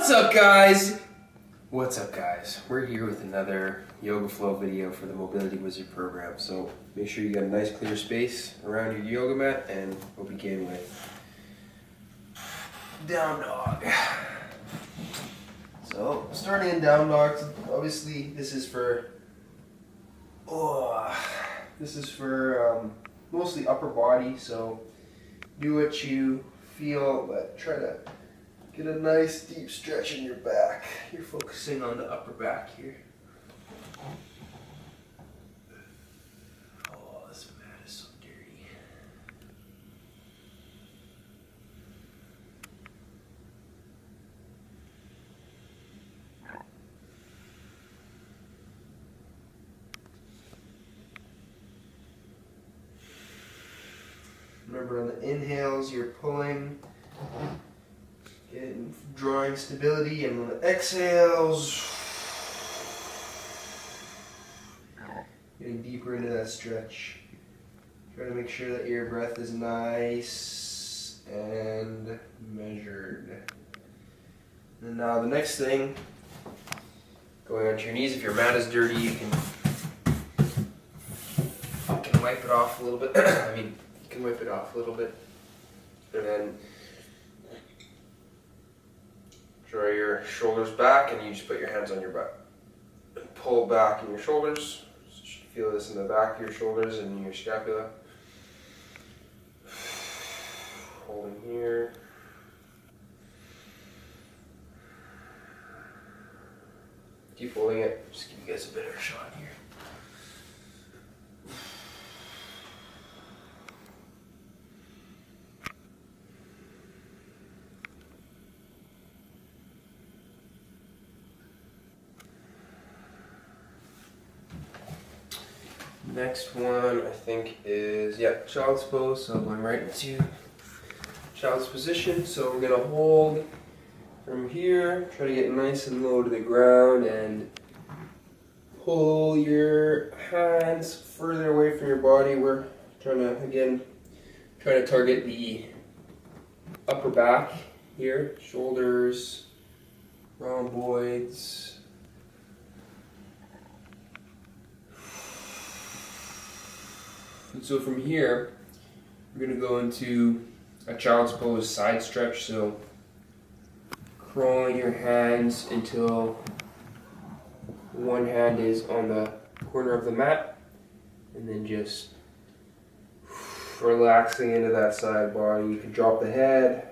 What's up, guys? What's up, guys? We're here with another Yoga Flow video for the Mobility Wizard program. So make sure you got a nice clear space around your yoga mat, and we'll begin with down dog. So starting in down dog, obviously this is for mostly upper body. So do what you feel, but try to get a nice deep stretch in your back. You're focusing on the upper back here. Oh, this mat is so dirty. Remember, on the inhales, you're pulling, drawing stability, and on the exhales, getting deeper into that stretch. Try to make sure that your breath is nice and measured. And now the next thing, going onto your knees. If your mat is dirty, you can wipe it off a little bit. you can wipe it off a little bit. And then draw your shoulders back, and you just put your hands on your butt. And pull back in your shoulders. So you should feel this in the back of your shoulders and your scapula. Holding here. Keep holding it. Just give you guys a better shot here. Next one, I think, is, child's pose. So going right into child's position. So we're going to hold from here, try to get nice and low to the ground, and pull your hands further away from your body. We're trying to target the upper back here, shoulders, rhomboids. And so from here, we're going to go into a child's pose side stretch. So crawling your hands until one hand is on the corner of the mat, and then just relaxing into that side body. You can drop the head.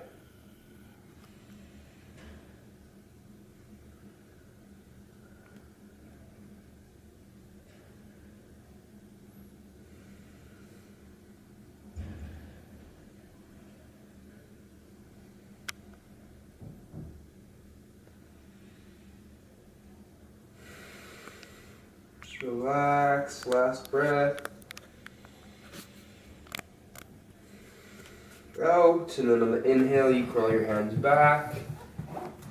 Relax, last breath. Out, and then on the inhale, you crawl your hands back.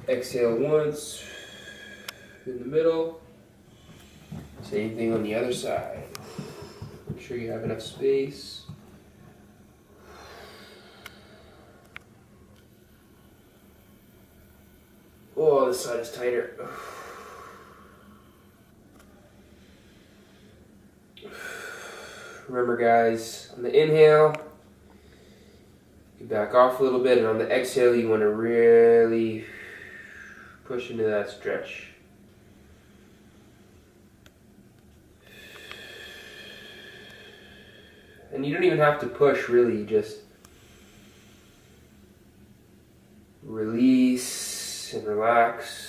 Exhale once, in the middle. Same thing on the other side. Make sure you have enough space. Oh, this side is tighter. Remember, guys, on the inhale, you back off a little bit, and on the exhale, you want to really push into that stretch. And you don't even have to push, really, just release and relax.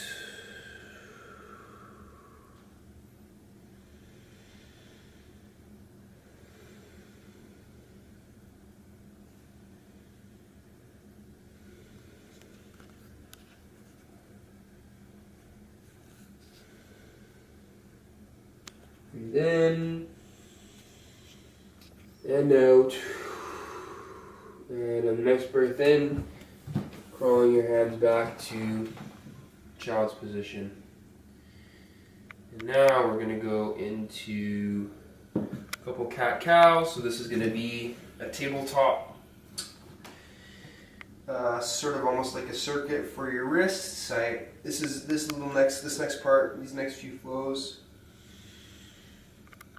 Breathe in and out. And on the next breath in, crawling your hands back to child's position. And now we're going to go into a couple cat-cows. So this is going to be a tabletop sort of almost like a circuit for your wrists. This next part, these next few flows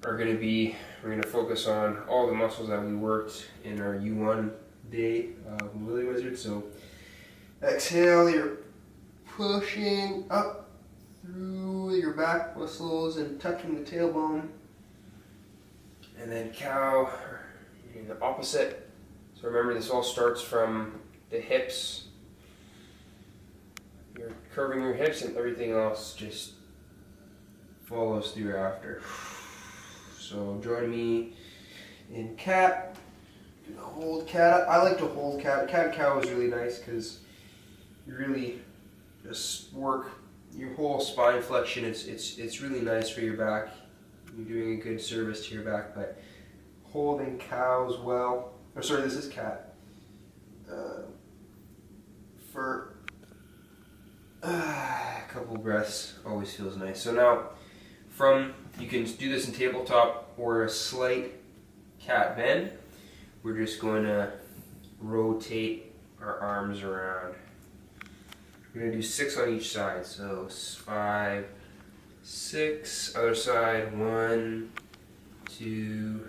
are going to be, we're going to focus on all the muscles that we worked in our U1 day of Willy Wizard. So exhale, you're pushing up through your back muscles and tucking the tailbone. And then cow, you're doing the opposite. So remember, this all starts from the hips. You're curving your hips and everything else just follows through after. So join me in cat. Do the hold cat. I like to hold cat. Cat cow is really nice because you really just work your whole spine flexion. It's really nice for your back. You're doing a good service to your back, but holding cow as well. Oh, sorry, this is cat. For a couple breaths always feels nice. So now, you can do this in tabletop or a slight cat bend. We're just going to rotate our arms around. We're going to do 6 on each side. So 5, 6. Other side. 1, 2,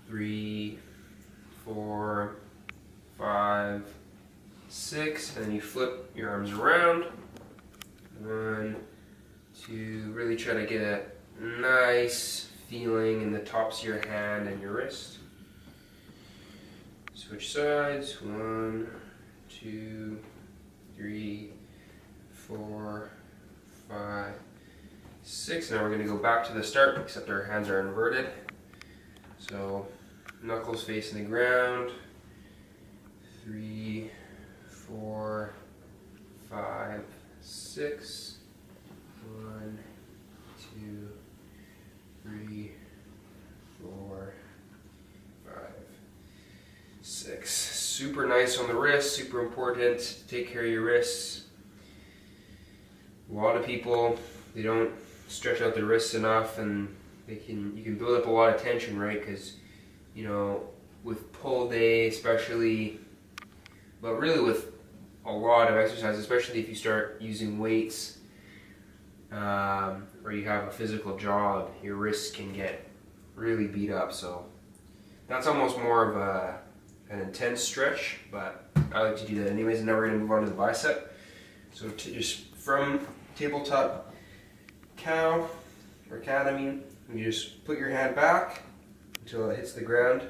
3, 4, 5, 6. And then you flip your arms around. 1, 2. Really try to get a nice feeling in the tops of your hand and your wrist. Switch sides. 1, 2, 3, 4, 5, 6. Now we're going to go back to the start, except our hands are inverted. So knuckles facing the ground. 3, 4, 5, 6. 1, 2, 3, 4, 5, 6. Super nice on the wrist, super important to take care of your wrists. A lot of people, they don't stretch out their wrists enough, and you can build up a lot of tension, right? Because, with pull day especially, but really with a lot of exercise, especially if you start using weights, or you have a physical job, your wrists can get really beat up. So that's almost more of an intense stretch, but I like to do that anyways. And now we're going to move on to the bicep. So just from tabletop cow, or cat you just put your hand back until it hits the ground,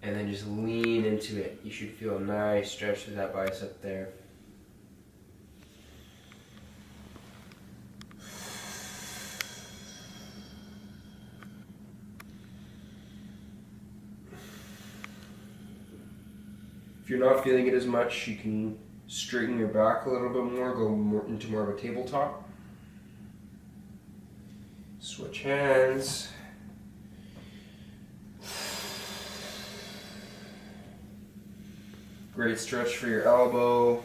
and then just lean into it. You should feel a nice stretch through that bicep there. If you're not feeling it as much, you can straighten your back a little bit more, go into more of a tabletop. Switch hands. Great stretch for your elbow.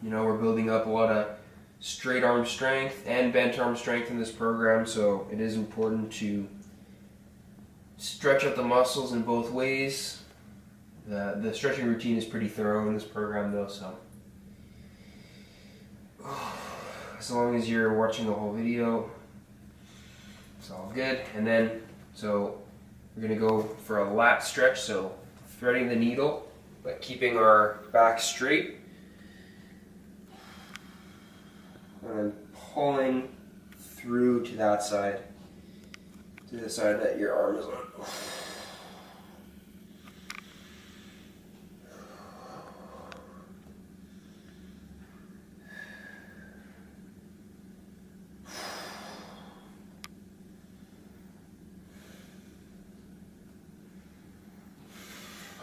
We're building up a lot of straight arm strength and bent arm strength in this program, so it is important to stretch out the muscles in both ways. The stretching routine is pretty thorough in this program though, so as long as you're watching the whole video, it's all good. And then, so we're going to go for a lat stretch, so threading the needle, but keeping our back straight. And then pulling through to that side, to the side that your arm is on.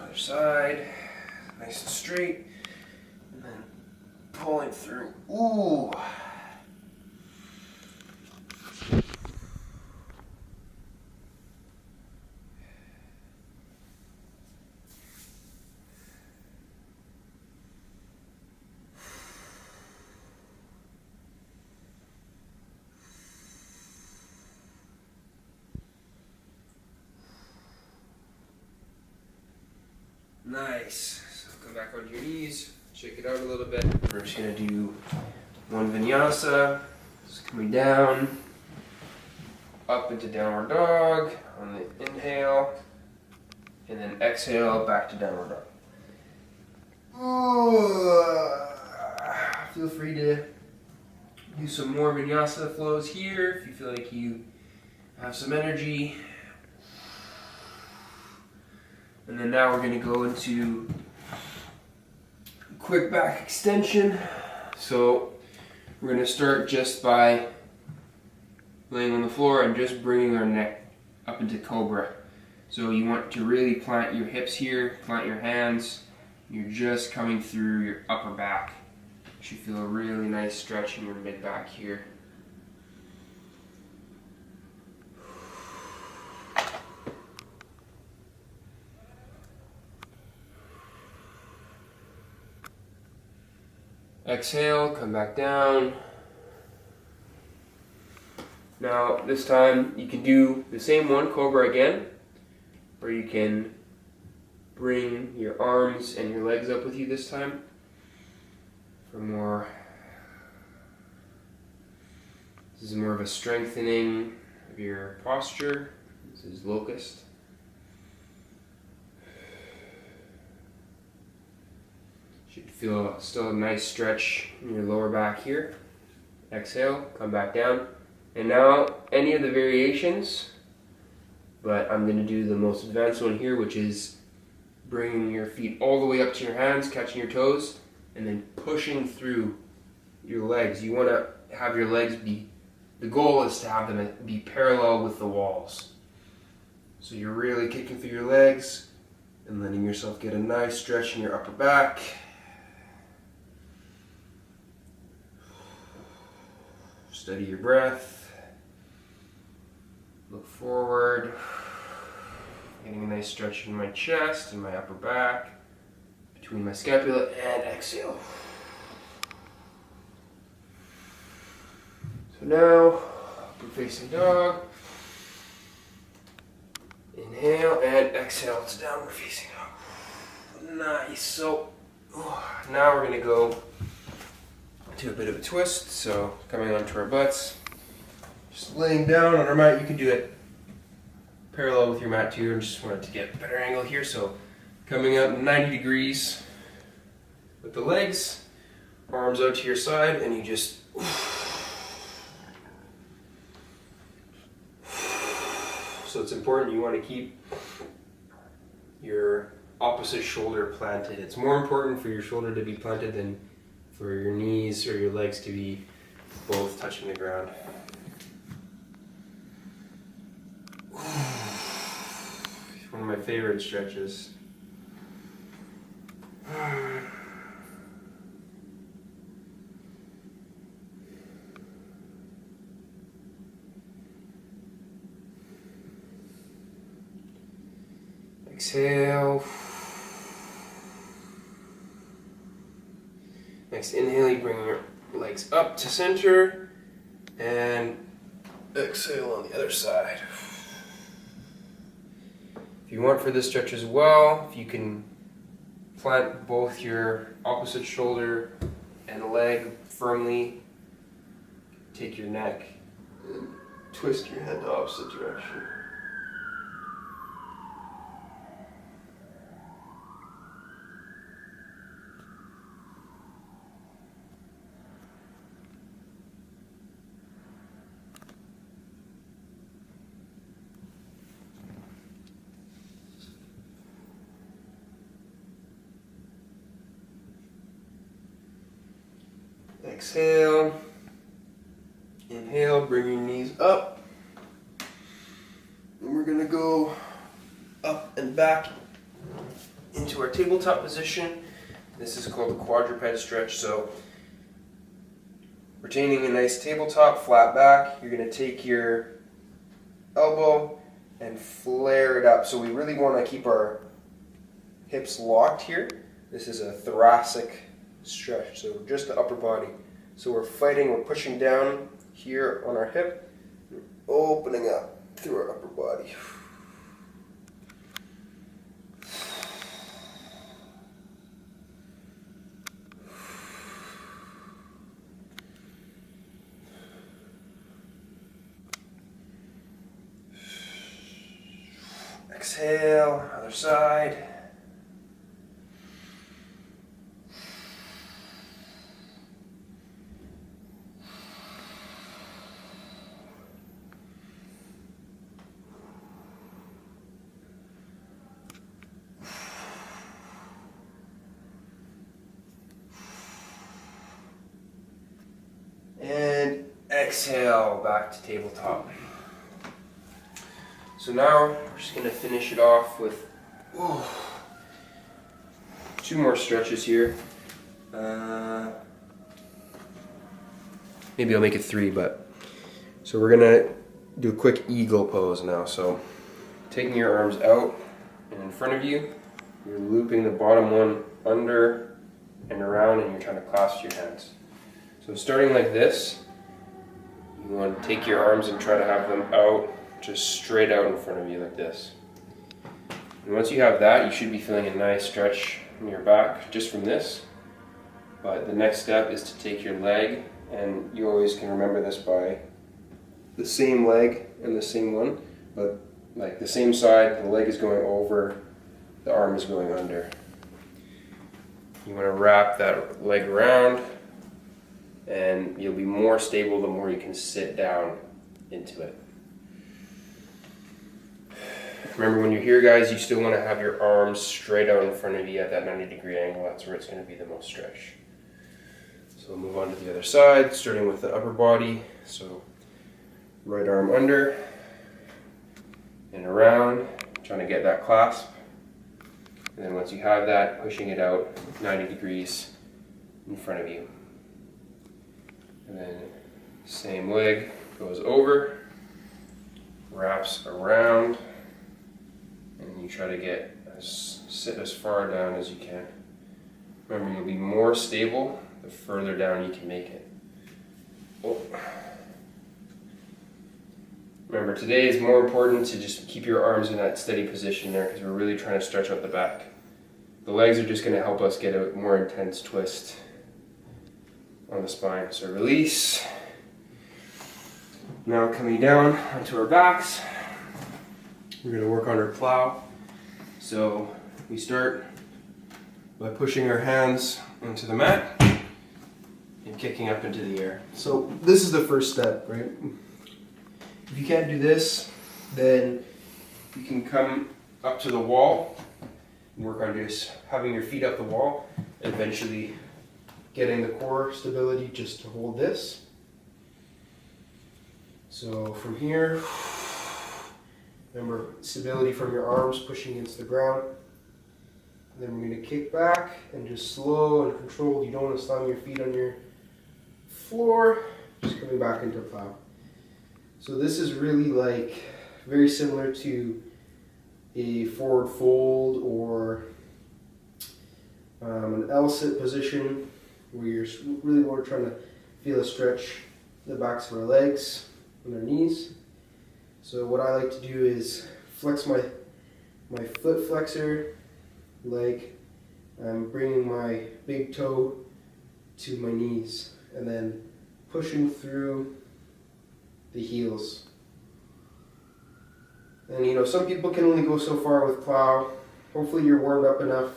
Other side, nice and straight, and then pulling through. Ooh! Nice. So go come back onto your knees, shake it out a little bit. We're just gonna do one vinyasa, just coming down, up into downward dog on the inhale, and then exhale back to downward dog. Feel free to do some more vinyasa flows here if you feel like you have some energy. And then now we're going to go into quick back extension. So we're going to start just by laying on the floor and just bringing our neck up into cobra. So you want to really plant your hips here, plant your hands. You're just coming through your upper back. You should feel a really nice stretch in your mid back here. Exhale, come back down. Now this time you can do the same one cobra again, or you can bring your arms and your legs up with you this time for more. This is more of a strengthening of your posture. This is locust. Should feel still a nice stretch in your lower back here. Exhale, come back down. And now any of the variations, but I'm going to do the most advanced one here, which is bringing your feet all the way up to your hands, catching your toes, and then pushing through your legs. You want to have your legs be, the goal is to have them be parallel with the walls. So you're really kicking through your legs and letting yourself get a nice stretch in your upper back. Steady your breath. Look forward. Getting a nice stretch in my chest and my upper back, between my scapula, and exhale. So now, upward facing dog. Inhale and exhale to downward facing dog. Nice. So now we're going to go to a bit of a twist. So coming onto our butts, just laying down on our mat. You can do it parallel with your mat too. I just wanted to get a better angle here. So coming up 90 degrees with the legs, arms out to your side, and you just so it's important you want to keep your opposite shoulder planted. It's more important for your shoulder to be planted than for your knees or your legs to be both touching the ground. One of my favorite stretches. Exhale. Next inhale, you bring your legs up to center, and exhale on the other side. If you want for this stretch as well, if you can plant both your opposite shoulder and leg firmly, take your neck and twist your head the opposite direction. Exhale, inhale, bring your knees up, and we're going to go up and back into our tabletop position. This is called the quadruped stretch. So retaining a nice tabletop, flat back, you're going to take your elbow and flare it up. So we really want to keep our hips locked here. This is a thoracic stretch, so just the upper body. So we're pushing down here on our hip, opening up through our upper body. exhale, other side. And exhale, back to tabletop. So now we're just going to finish it off with 2 more stretches here. Maybe I'll make it 3, but so we're going to do a quick eagle pose now. So taking your arms out and in front of you, you're looping the bottom one under and around, and you're trying to clasp your hands. So starting like this, you want to take your arms and try to have them out, just straight out in front of you like this. And once you have that, you should be feeling a nice stretch in your back just from this. But the next step is to take your leg, and you always can remember this by the same leg and the same one, but like the same side, the leg is going over, the arm is going under. You want to wrap that leg around, and you'll be more stable the more you can sit down into it. Remember, when you're here, guys, you still want to have your arms straight out in front of you at that 90-degree angle. That's where it's going to be the most stretch. So we'll move on to the other side, starting with the upper body. So right arm under and around, trying to get that clasp. And then once you have that, pushing it out 90 degrees in front of you. And then same leg goes over, wraps around, and you try to sit as far down as you can. Remember, you'll be more stable the further down you can make it. Oh. Remember, today is more important to just keep your arms in that steady position there, because we're really trying to stretch out the back. The legs are just going to help us get a more intense twist on the spine. So release. Now coming down onto our backs, we're going to work on our plow. So we start by pushing our hands into the mat and kicking up into the air. So this is the first step, right? If you can't do this, then you can come up to the wall and work on just having your feet up the wall, and eventually getting the core stability just to hold this. So from here, remember, stability from your arms pushing against the ground. And then we're going to kick back and just slow and controlled. You don't want to slam your feet on your floor, just coming back into plow. So this is really like very similar to a forward fold or an L-sit position, where you're really more trying to feel a stretch in the backs of our legs and our knees. So what I like to do is flex my foot flexor leg. I'm bringing my big toe to my knees and then pushing through the heels. And you know, some people can only go so far with plow. Hopefully you're warmed up enough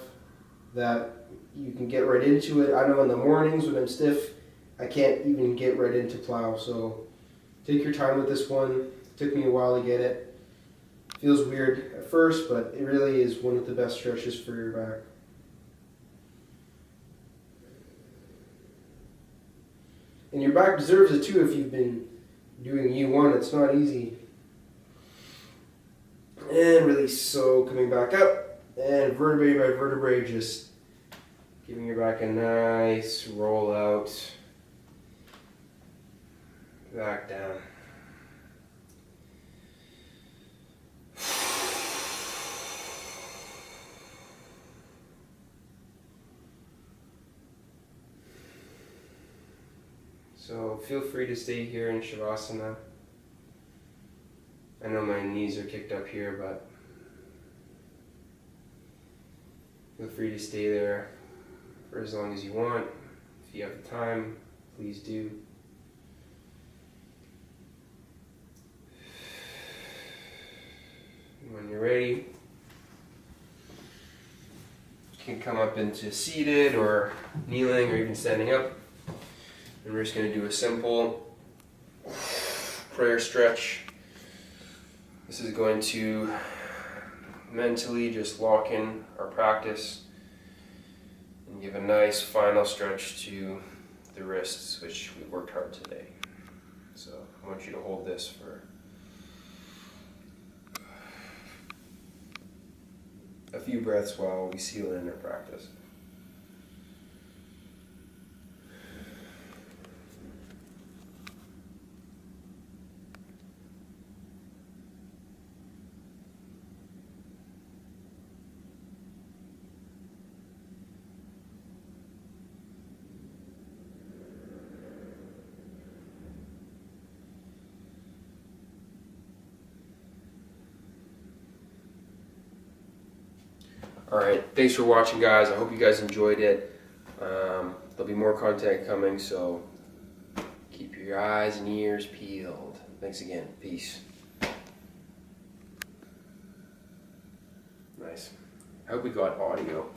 that you can get right into it. I know in the mornings when I'm stiff, I can't even get right into plow. So take your time with this one. It took me a while to get it. Feels weird at first, but it really is one of the best stretches for your back. And your back deserves it too if you've been doing U1. It's not easy. And release. So coming back up, and vertebrae by vertebrae, just giving your back a nice roll out, back down. So feel free to stay here in Shavasana. I know my knees are kicked up here, but feel free to stay there for as long as you want. If you have the time, please do. And when you're ready, can come up into seated or kneeling or even standing up. And we're just going to do a simple prayer stretch. This is going to mentally just lock in our practice and give a nice final stretch to the wrists, which we worked hard today. So I want you to hold this for a few breaths while we seal in our practice. Alright, thanks for watching, guys. I hope you guys enjoyed it. There'll be more content coming, so keep your eyes and ears peeled. Thanks again. Peace. Nice. I hope we got audio.